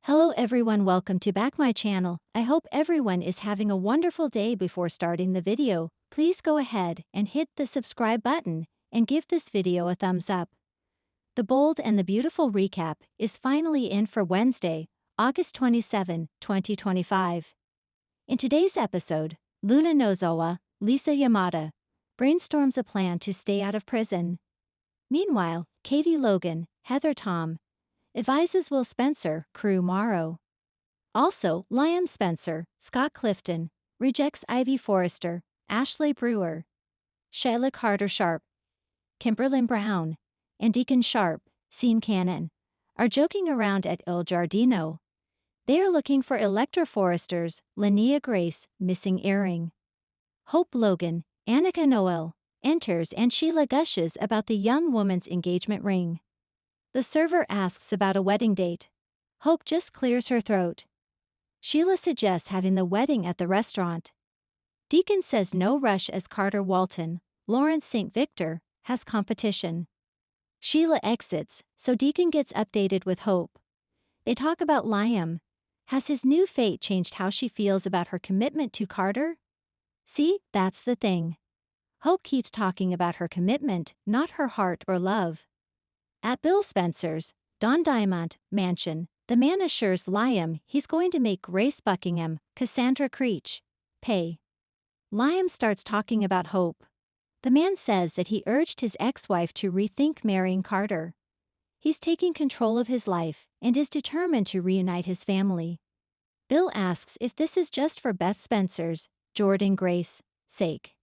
Hello everyone, welcome to back my channel. I hope everyone is having a wonderful day. Before starting the video, please go ahead and hit the subscribe button and give this video a thumbs up. The bold and the beautiful recap is finally in for Wednesday, August 27, 2025. In today's episode, Luna Nozowa, Lisa Yamada, brainstorms a plan to stay out of prison. Meanwhile, Katie Logan, Heather Tom, advises Will Spencer, Crew Morrow. Also, Liam Spencer, Scott Clifton, rejects Ivy Forrester, Ashley Brewer, Sheila Carter Sharp, Kimberlyn Brown, and Deacon Sharp, Sean Cannon, are joking around at Il Giardino. They are looking for Electra Forrester's Linnea Grace missing earring. Hope Logan, Annika Noel, enters and Sheila gushes about the young woman's engagement ring. The server asks about a wedding date. Hope just clears her throat. Sheila suggests having the wedding at the restaurant. Deacon says no rush as Carter Walton, Lawrence St. Victor, has competition. Sheila exits, so Deacon gets updated with Hope. They talk about Liam. Has his new fate changed how she feels about her commitment to Carter? See, that's the thing. Hope keeps talking about her commitment, not her heart or love. At Bill Spencer's, Don Diamond, mansion, the man assures Liam he's going to make Grace Buckingham, Cassandra Creech, pay. Liam starts talking about Hope. The man says that he urged his ex-wife to rethink marrying Carter. He's taking control of his life and is determined to reunite his family. Bill asks if this is just for Beth Spencer's, Jordan Grace, sake.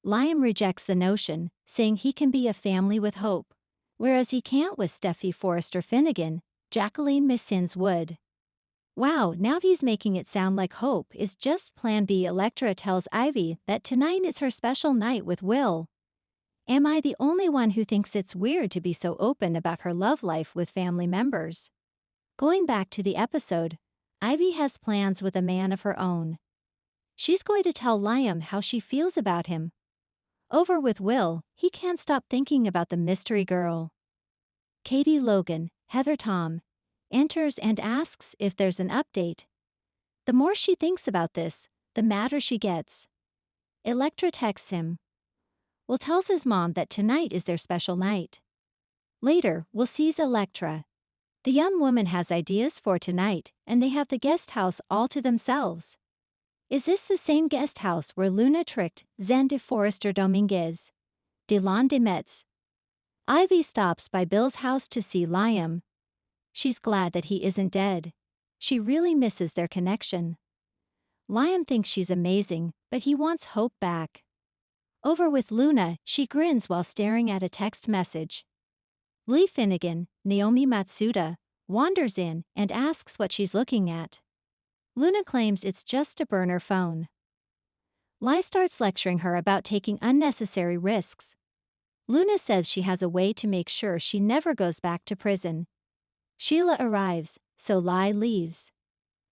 Liam rejects the notion, saying he can be a family with Hope, whereas he can't with Steffi Forrester Finnegan, Jacqueline Missins Wood. Wow, now he's making it sound like Hope is just Plan B. Electra tells Ivy that tonight is her special night with Will. Am I the only one who thinks it's weird to be so open about her love life with family members? Going back to the episode, Ivy has plans with a man of her own. She's going to tell Liam how she feels about him. Over with Will, he can't stop thinking about the mystery girl. Katie Logan, Heather Tom, enters and asks if there's an update. The more she thinks about this, the madder she gets. Electra texts him. Will tells his mom that tonight is their special night. Later, Will sees Electra. The young woman has ideas for tonight, and they have the guest house all to themselves. Is this the same guest house where Luna tricked Zen de Forrester Dominguez, Delon de Metz? Ivy stops by Bill's house to see Liam. She's glad that he isn't dead. She really misses their connection. Liam thinks she's amazing, but he wants Hope back. Over with Luna, she grins while staring at a text message. Lee Finnegan, Naomi Matsuda, wanders in and asks what she's looking at. Luna claims it's just a burner phone. Lai starts lecturing her about taking unnecessary risks. Luna says she has a way to make sure she never goes back to prison. Sheila arrives, so Lai leaves.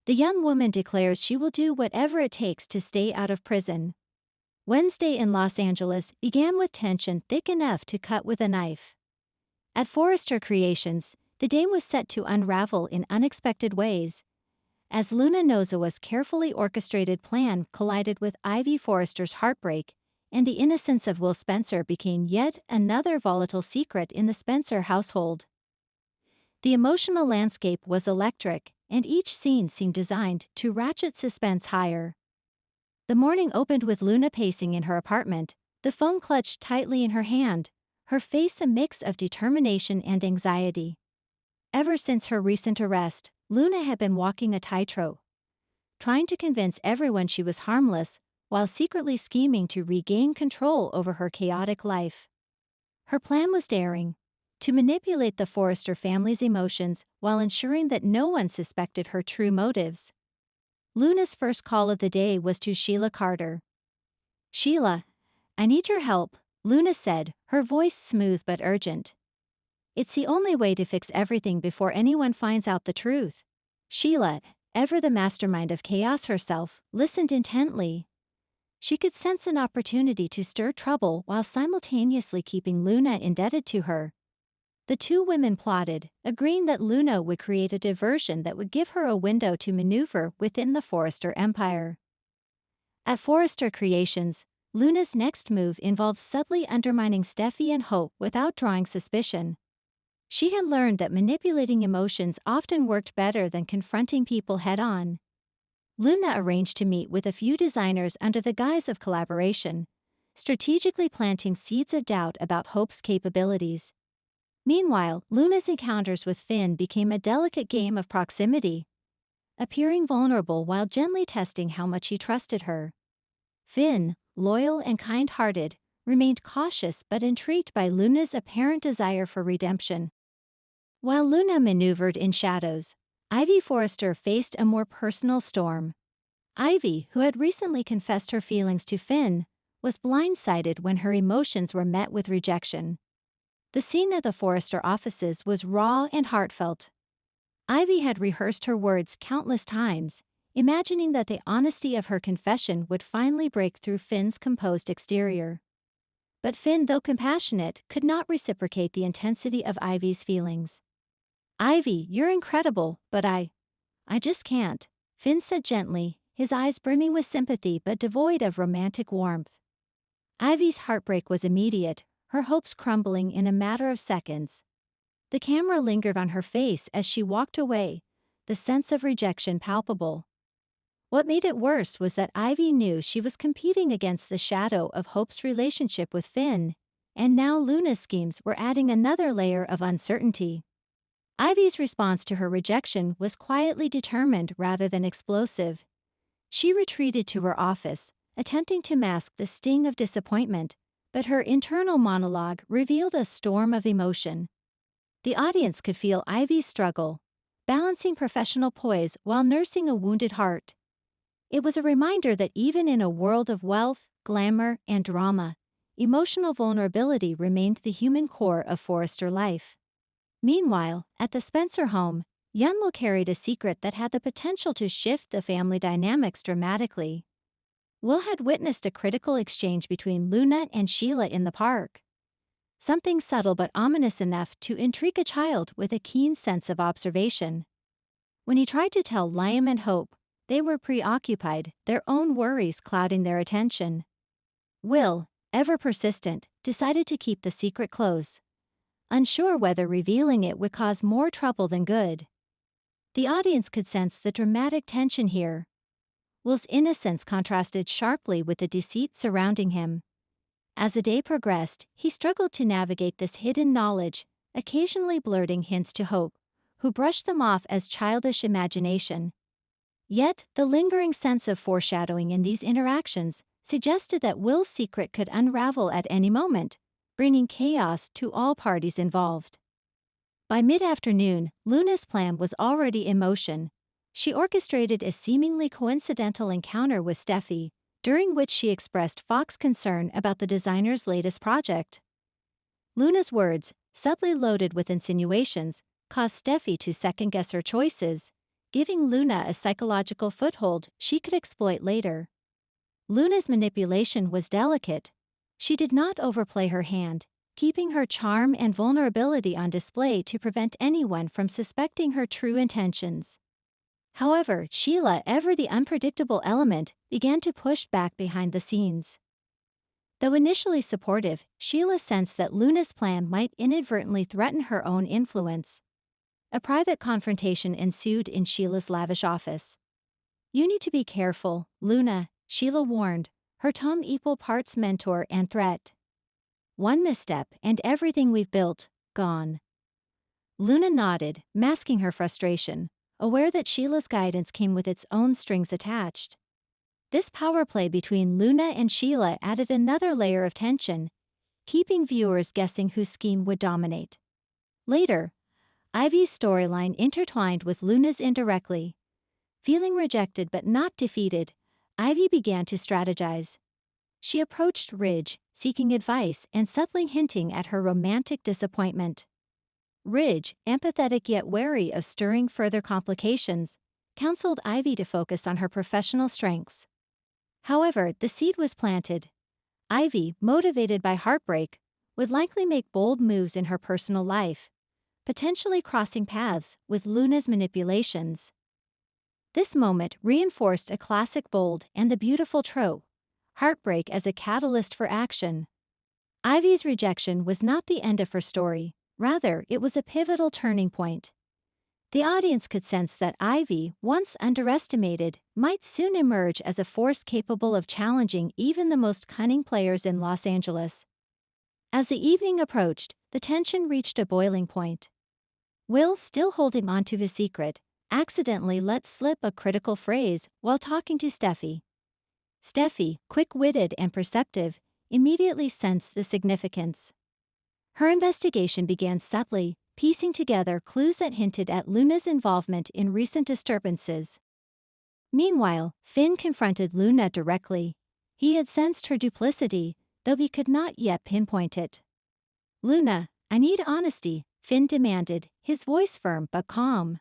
The young woman declares she will do whatever it takes to stay out of prison. Wednesday in Los Angeles began with tension thick enough to cut with a knife. At Forrester Creations, the day was set to unravel in unexpected ways, as Luna Nozowa's carefully orchestrated plan collided with Ivy Forrester's heartbreak, and the innocence of Will Spencer became yet another volatile secret in the Spencer household. The emotional landscape was electric, and each scene seemed designed to ratchet suspense higher. The morning opened with Luna pacing in her apartment, the phone clutched tightly in her hand, her face a mix of determination and anxiety. Ever since her recent arrest, Luna had been walking a tightrope, trying to convince everyone she was harmless, while secretly scheming to regain control over her chaotic life. Her plan was daring: to manipulate the Forrester family's emotions while ensuring that no one suspected her true motives. Luna's first call of the day was to Sheila Carter. "Sheila, I need your help," Luna said, her voice smooth but urgent. "It's the only way to fix everything before anyone finds out the truth." Sheila, ever the mastermind of chaos herself, listened intently. She could sense an opportunity to stir trouble while simultaneously keeping Luna indebted to her. The two women plotted, agreeing that Luna would create a diversion that would give her a window to maneuver within the Forrester empire. At Forrester Creations, Luna's next move involved subtly undermining Steffi and Hope without drawing suspicion. She had learned that manipulating emotions often worked better than confronting people head-on. Luna arranged to meet with a few designers under the guise of collaboration, strategically planting seeds of doubt about Hope's capabilities. Meanwhile, Luna's encounters with Finn became a delicate game of proximity, appearing vulnerable while gently testing how much he trusted her. Finn, loyal and kind-hearted, remained cautious but intrigued by Luna's apparent desire for redemption. While Luna maneuvered in shadows, Ivy Forrester faced a more personal storm. Ivy, who had recently confessed her feelings to Finn, was blindsided when her emotions were met with rejection. The scene at the Forrester offices was raw and heartfelt. Ivy had rehearsed her words countless times, imagining that the honesty of her confession would finally break through Finn's composed exterior. But Finn, though compassionate, could not reciprocate the intensity of Ivy's feelings. "Ivy, you're incredible, but I just can't," Finn said gently, his eyes brimming with sympathy but devoid of romantic warmth. Ivy's heartbreak was immediate, her hopes crumbling in a matter of seconds. The camera lingered on her face as she walked away, the sense of rejection palpable. What made it worse was that Ivy knew she was competing against the shadow of Hope's relationship with Finn, and now Luna's schemes were adding another layer of uncertainty. Ivy's response to her rejection was quietly determined rather than explosive. She retreated to her office, attempting to mask the sting of disappointment, but her internal monologue revealed a storm of emotion. The audience could feel Ivy's struggle, balancing professional poise while nursing a wounded heart. It was a reminder that even in a world of wealth, glamour, and drama, emotional vulnerability remained the human core of Forrester life. Meanwhile, at the Spencer home, Yunwoo carried a secret that had the potential to shift the family dynamics dramatically. Will had witnessed a critical exchange between Luna and Sheila in the park. Something subtle but ominous enough to intrigue a child with a keen sense of observation. When he tried to tell Liam and Hope, they were preoccupied, their own worries clouding their attention. Will, ever persistent, decided to keep the secret close, unsure whether revealing it would cause more trouble than good. The audience could sense the dramatic tension here. Will's innocence contrasted sharply with the deceit surrounding him. As the day progressed, he struggled to navigate this hidden knowledge, occasionally blurting hints to Hope, who brushed them off as childish imagination. Yet, the lingering sense of foreshadowing in these interactions suggested that Will's secret could unravel at any moment, bringing chaos to all parties involved. By mid-afternoon, Luna's plan was already in motion. She orchestrated a seemingly coincidental encounter with Steffi, during which she expressed Fox's concern about the designer's latest project. Luna's words, subtly loaded with insinuations, caused Steffi to second-guess her choices, giving Luna a psychological foothold she could exploit later. Luna's manipulation was delicate. She did not overplay her hand, keeping her charm and vulnerability on display to prevent anyone from suspecting her true intentions. However, Sheila, ever the unpredictable element, began to push back behind the scenes. Though initially supportive, Sheila sensed that Luna's plan might inadvertently threaten her own influence. A private confrontation ensued in Sheila's lavish office. "You need to be careful, Luna," Sheila warned, her tone equal parts mentor and threat. "One misstep and everything we've built, gone." Luna nodded, masking her frustration, aware that Sheila's guidance came with its own strings attached. This power play between Luna and Sheila added another layer of tension, keeping viewers guessing whose scheme would dominate. Later, Ivy's storyline intertwined with Luna's indirectly. Feeling rejected but not defeated, Ivy began to strategize. She approached Ridge, seeking advice and subtly hinting at her romantic disappointment. Ridge, empathetic yet wary of stirring further complications, counseled Ivy to focus on her professional strengths. However, the seed was planted. Ivy, motivated by heartbreak, would likely make bold moves in her personal life, potentially crossing paths with Luna's manipulations. This moment reinforced a classic bold and the beautiful trope, heartbreak as a catalyst for action. Ivy's rejection was not the end of her story, rather it was a pivotal turning point. The audience could sense that Ivy, once underestimated, might soon emerge as a force capable of challenging even the most cunning players in Los Angeles. As the evening approached, the tension reached a boiling point. Will, still holding onto his secret, accidentally let slip a critical phrase while talking to Steffi. Steffi, quick-witted and perceptive, immediately sensed the significance. Her investigation began subtly, piecing together clues that hinted at Luna's involvement in recent disturbances. Meanwhile, Finn confronted Luna directly. He had sensed her duplicity, though he could not yet pinpoint it. "Luna, I need honesty," Finn demanded, his voice firm but calm.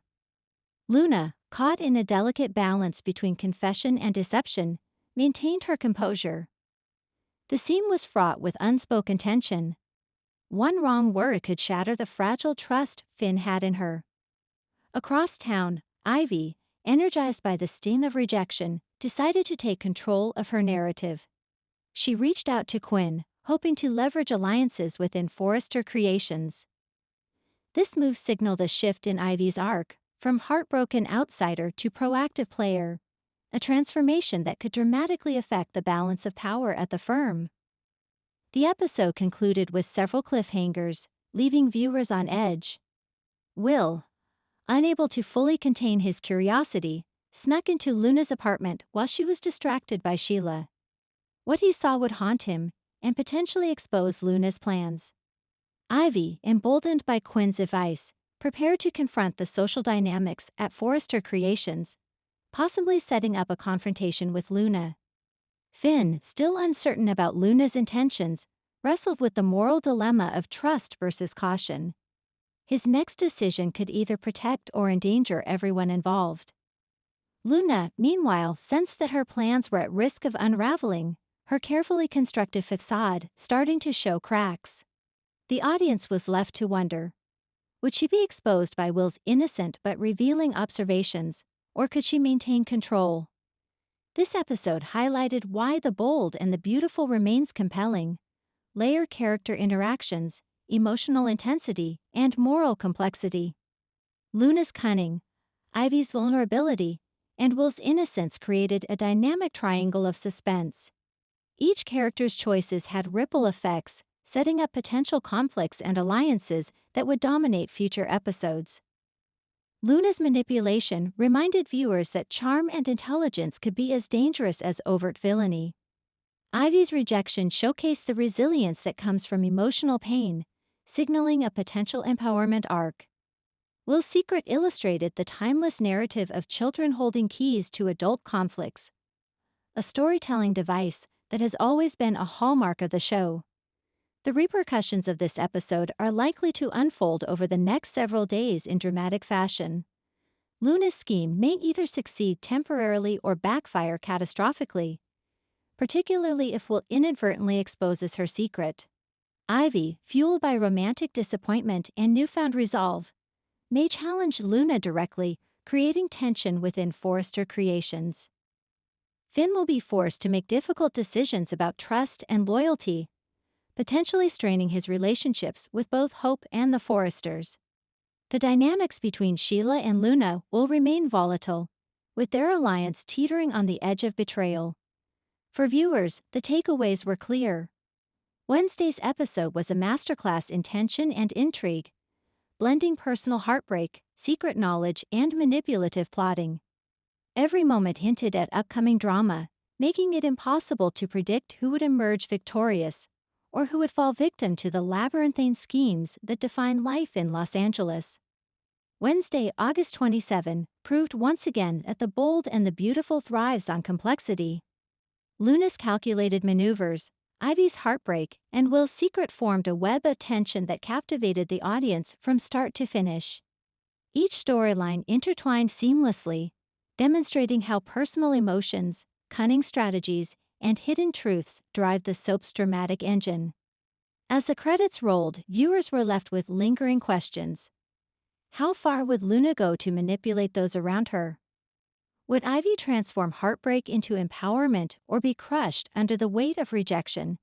Luna, caught in a delicate balance between confession and deception, maintained her composure. The scene was fraught with unspoken tension. One wrong word could shatter the fragile trust Finn had in her. Across town, Ivy, energized by the sting of rejection, decided to take control of her narrative. She reached out to Quinn, hoping to leverage alliances within Forrester Creations. This move signaled a shift in Ivy's arc, from heartbroken outsider to proactive player, a transformation that could dramatically affect the balance of power at the firm. The episode concluded with several cliffhangers, leaving viewers on edge. Will, unable to fully contain his curiosity, snuck into Luna's apartment while she was distracted by Sheila. What he saw would haunt him and potentially expose Luna's plans. Ivy, emboldened by Quinn's advice, prepared to confront the social dynamics at Forrester Creations, possibly setting up a confrontation with Luna. Finn, still uncertain about Luna's intentions, wrestled with the moral dilemma of trust versus caution. His next decision could either protect or endanger everyone involved. Luna, meanwhile, sensed that her plans were at risk of unraveling, her carefully constructed facade starting to show cracks. The audience was left to wonder. Would she be exposed by Will's innocent but revealing observations, or could she maintain control? This episode highlighted why the bold and the beautiful remains compelling. Layered character interactions, emotional intensity, and moral complexity. Luna's cunning, Ivy's vulnerability, and Will's innocence created a dynamic triangle of suspense. Each character's choices had ripple effects, setting up potential conflicts and alliances that would dominate future episodes. Luna's manipulation reminded viewers that charm and intelligence could be as dangerous as overt villainy. Ivy's rejection showcased the resilience that comes from emotional pain, signaling a potential empowerment arc. Will's secret illustrated the timeless narrative of children holding keys to adult conflicts, a storytelling device that has always been a hallmark of the show. The repercussions of this episode are likely to unfold over the next several days in dramatic fashion. Luna's scheme may either succeed temporarily or backfire catastrophically, particularly if Will inadvertently exposes her secret. Ivy, fueled by romantic disappointment and newfound resolve, may challenge Luna directly, creating tension within Forrester Creations. Finn will be forced to make difficult decisions about trust and loyalty, potentially straining his relationships with both Hope and the Forresters. The dynamics between Sheila and Luna will remain volatile, with their alliance teetering on the edge of betrayal. For viewers, the takeaways were clear. Wednesday's episode was a masterclass in tension and intrigue, blending personal heartbreak, secret knowledge, and manipulative plotting. Every moment hinted at upcoming drama, making it impossible to predict who would emerge victorious or who would fall victim to the labyrinthine schemes that define life in Los Angeles. Wednesday, August 27, proved once again that the bold and the beautiful thrives on complexity. Luna's calculated maneuvers, Ivy's heartbreak, and Will's secret formed a web of tension that captivated the audience from start to finish. Each storyline intertwined seamlessly, demonstrating how personal emotions, cunning strategies, and hidden truths drive the soap's dramatic engine. As the credits rolled, viewers were left with lingering questions. How far would Luna go to manipulate those around her? Would Ivy transform heartbreak into empowerment or be crushed under the weight of rejection?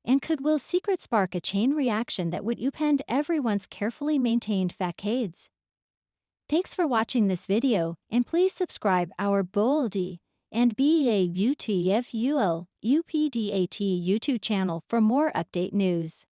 And could Will's secret spark a chain reaction that would upend everyone's carefully maintained facades? Thanks for watching this video, and please subscribe our Boldy and BAUTFUL UPDAT YouTube channel for more update news.